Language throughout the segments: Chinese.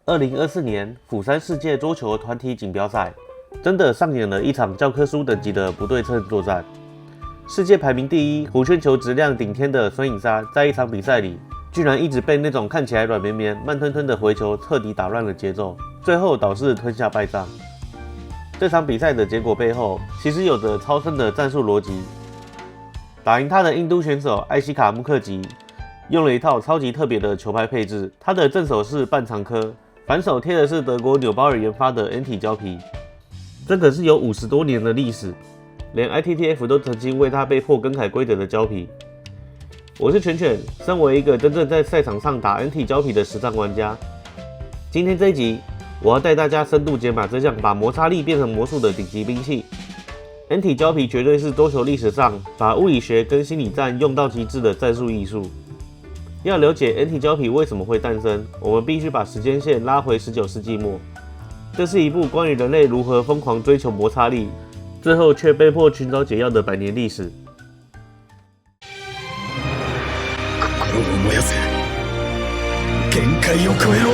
2024年釜山世界桌球团体锦标赛，真的上演了一场教科书等级的不对称作战。世界排名第一、弧圈球质量顶天的孙颖莎，在一场比赛里，居然一直被那种看起来软绵绵、慢吞吞的回球彻底打乱了节奏，最后导致吞下败仗。这场比赛的结果背后，其实有着超深的战术逻辑。打赢他的印度选手艾希卡穆克吉，用了一套超级特别的球拍配置，他的正手是半长颗，反手贴的是德国纽包尔研发的 NT 胶皮，这可是有50多年的历史，连 ITTF 都曾经为他被迫更改规则的胶皮。我是犬犬，身为一个真正在赛场上打 NT 胶皮的实战玩家，今天这一集我要带大家深度解码这项把摩擦力变成魔术的顶级兵器。NT 胶皮绝对是桌球历史上把物理学跟心理战用到极致的战术艺术。要了解 NT 胶皮为什么会诞生，我们必须把时间线拉回19世纪末。这是一部关于人类如何疯狂追求摩擦力，最后却被迫寻找解药的100年历史。心を燃やせ、限界を超えろ。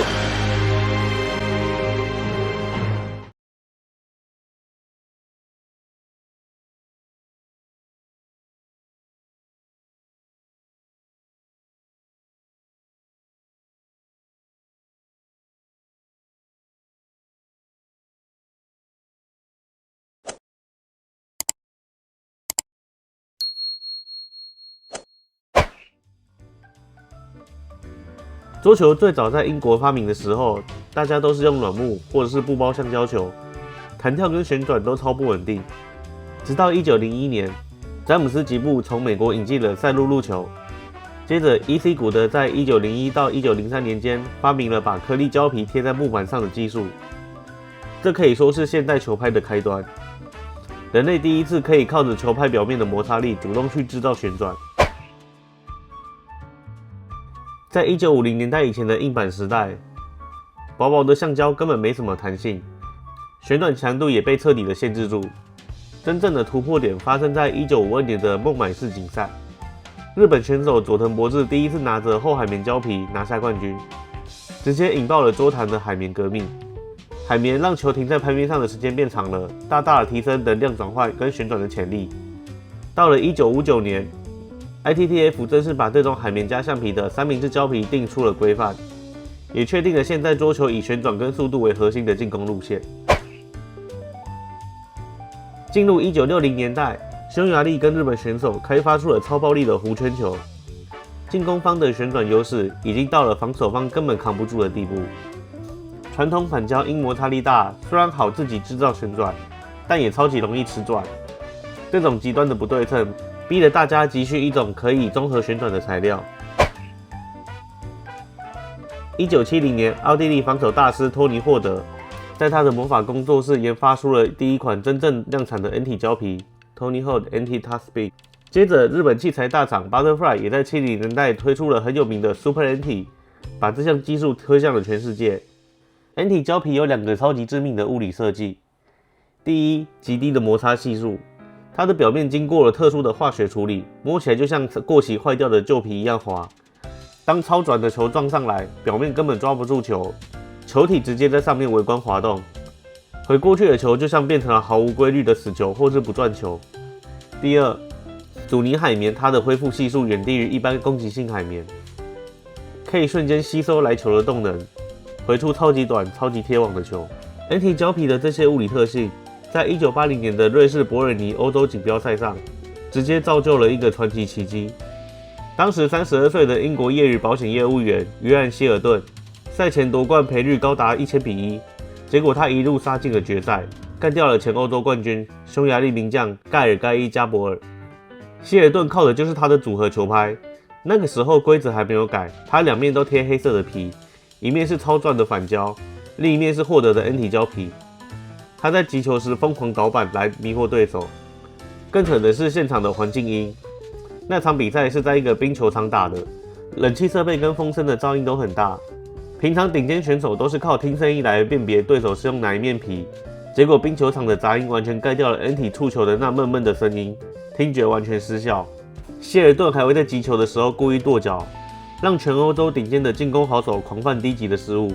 桌球最早在英国发明的时候，大家都是用软木或者是布包橡胶球，弹跳跟旋转都超不稳定。直到1901年，詹姆斯吉布从美国引进了赛璐璐球，接着 E.C. 古德在1901到1903年间发明了把颗粒胶皮贴在木板上的技术，这可以说是现代球拍的开端。人类第一次可以靠着球拍表面的摩擦力主动去制造旋转。在1950年代以前的硬板时代，薄薄的橡胶根本没什么弹性，旋转强度也被彻底的限制住。真正的突破点发生在1952年的孟买世锦赛，日本选手佐藤博志第一次拿着厚海绵胶皮拿下冠军，直接引爆了桌坛的海绵革命。海绵让球停在拍面上的时间变长了，大大的提升能量转换跟旋转的潜力。到了1959年，ITTF 正式把这种海绵加橡皮的三明治胶皮定出了规范，也确定了现在桌球以旋转跟速度为核心的进攻路线。进入1960年代，匈牙利跟日本选手开发出了超暴力的弧圈球，进攻方的旋转优势已经到了防守方根本扛不住的地步。传统反胶因摩擦力大，虽然好自己制造旋转，但也超级容易吃转。这种极端的不对称，逼得大家急需一种可以综合旋转的材料。1970年，奥地利防守大师托尼霍德在他的魔法工作室研发出了第一款真正量产的 NT 胶皮 Tony Hawk NT Top Speed。接着，日本器材大厂 Butterfly 也在70年代推出了很有名的 Super NT， 把这项技术推向了全世界。NT 胶皮有2个超级致命的物理设计：第一，极低的摩擦系数。它的表面经过了特殊的化学处理，摸起来就像过期坏掉的旧皮一样滑。当超转的球撞上来，表面根本抓不住球，球体直接在上面微观滑动，回过去的球就像变成了毫无规律的死球或是不转球。第二，阻尼海绵它的恢复系数远低于一般攻击性海绵，可以瞬间吸收来球的动能，回出超级短、超级贴网的球。NT 胶皮的这些物理特性，在1980年的瑞士伯尔尼欧洲锦标赛上，直接造就了一个传奇奇迹。当时32岁的英国业余保险业务员约翰希尔顿，赛前夺冠赔率高达1000比1，结果他一路杀进了决赛，干掉了前欧洲冠军匈牙利名将盖尔盖伊加博尔。希尔顿靠的就是他的组合球拍，那个时候规则还没有改，他两面都贴黑色的皮，一面是超转的反胶，另一面是获得的 NT 胶皮。他在击球时疯狂倒板来迷惑对手，更扯的是现场的环境音。那场比赛是在一个冰球场打的，冷气设备跟风声的噪音都很大。平常顶尖选手都是靠听声音来辨别对手是用哪一面皮，结果冰球场的杂音完全盖掉了 NT 触球的那闷闷的声音，听觉完全失效。希尔顿还会在击球的时候故意跺脚，让全欧洲顶尖的进攻好手狂犯低级的失误，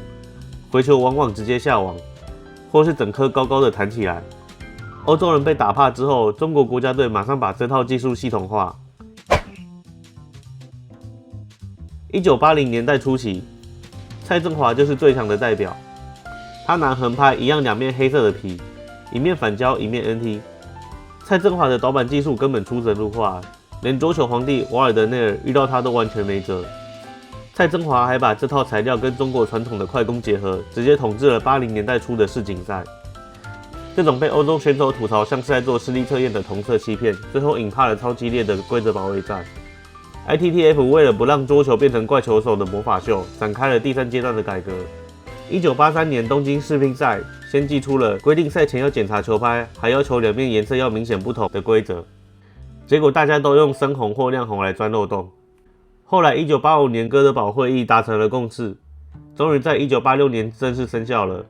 回球往往直接下网，或是整颗高高的弹起来。欧洲人被打怕之后，中国国家队马上把这套技术系统化。1980年代初期，蔡振华就是最强的代表。他拿横拍一样两面黑色的皮，一面反胶一面 NT。蔡振华的导板技术根本出神入化，连桌球皇帝瓦尔德内尔遇到他都完全没辙。蔡振华还把这套材料跟中国传统的快攻结合，直接统治了80年代初的世锦赛。这种被欧洲选手吐槽像是在做视力测验的同色欺骗，最后引发了超激烈的规则保卫战。ITTF 为了不让桌球变成怪球手的魔法秀，展开了第3阶段的改革。1983年东京世乒赛先祭出了规定赛前要检查球拍，还要求两面颜色要明显不同的规则。结果大家都用深红或亮红来钻漏洞。后来1985年哥德堡会议达成了共识，终于在1986年正式生效了。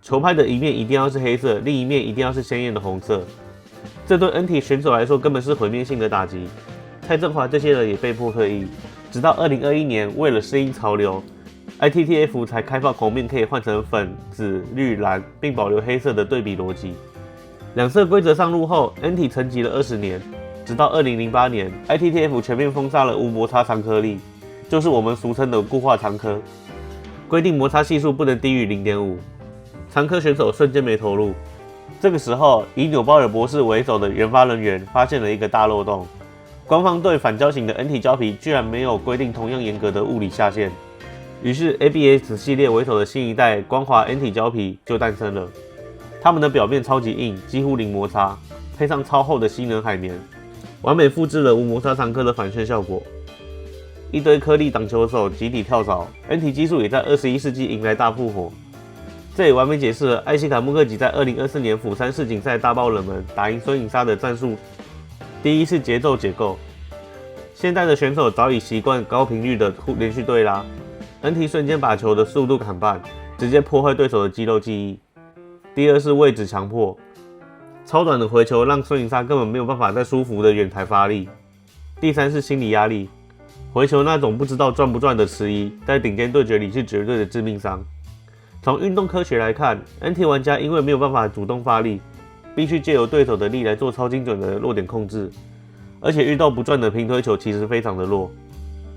球拍的一面一定要是黑色，另一面一定要是鲜艳的红色。这对 NT 选手来说根本是毁灭性的打击。蔡振华这些人也被迫退役，直到2021年，为了适应潮流 ，ITTF 才开放红面可以换成粉、紫、绿、蓝，并保留黑色的对比逻辑。两色规则上路后 ，NT 沉寂了20年，直到2008年 ，ITTF 全面封杀了无摩擦长颗粒，就是我们俗称的固化长颗，规定摩擦系数不能低于 0.5， 长颗选手瞬间没投入。这个时候，以纽鲍尔博士为首的研发人员发现了一个大漏洞。官方对反胶型的 NT 胶皮居然没有规定同样严格的物理下限，于是 ABS 系列为首的新一代光滑 NT 胶皮就诞生了。它们的表面超级硬，几乎零摩擦，配上超厚的吸能海绵，完美复制了无摩擦长颗的反旋效果。一堆颗粒挡球手集体跳槽 ，NT 技术也在21世纪迎来大复活。这也完美解释了艾希卡穆克吉在2024年釜山世锦赛大爆冷门，打赢孙颖莎的战术。第一是节奏解构，现代的选手早已习惯高频率的连续对拉 ，NT 瞬间把球的速度砍半，直接破坏对手的肌肉记忆。第二是位置强迫，超短的回球让孙颖莎根本没有办法在舒服的远台发力。第三是心理压力，回球那种不知道转不转的迟疑，在顶尖对决里是绝对的致命伤。从运动科学来看 ，NT 玩家因为没有办法主动发力，必须借由对手的力来做超精准的落点控制，而且遇到不转的平推球其实非常的弱。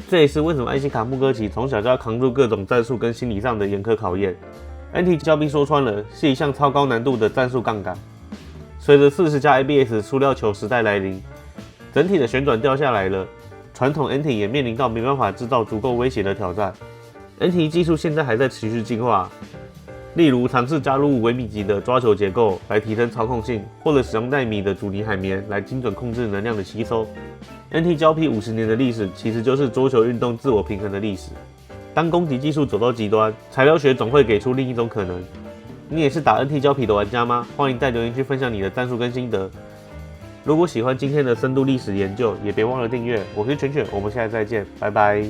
这也是为什么艾希卡穆科奇从小就要扛住各种战术跟心理上的严苛考验。NT 胶皮说穿了是一项超高难度的战术杠杆。随着40加 ABS 塑料球时代来临，整体的旋转掉下来了，传统 NT 也面临到没办法制造足够威胁的挑战。NT 技术现在还在持续进化。例如尝试加入微米级的抓球结构来提升操控性，或者使用奈米的阻尼海绵来精准控制能量的吸收。NT 胶皮50年的历史，其实就是桌球运动自我平衡的历史。当攻击技术走到极端，材料学总会给出另一种可能。你也是打 NT 胶皮的玩家吗？欢迎在留言区分享你的战术跟心得。如果喜欢今天的深度历史研究，也别忘了订阅。我是犬犬，我们下次再见，拜拜。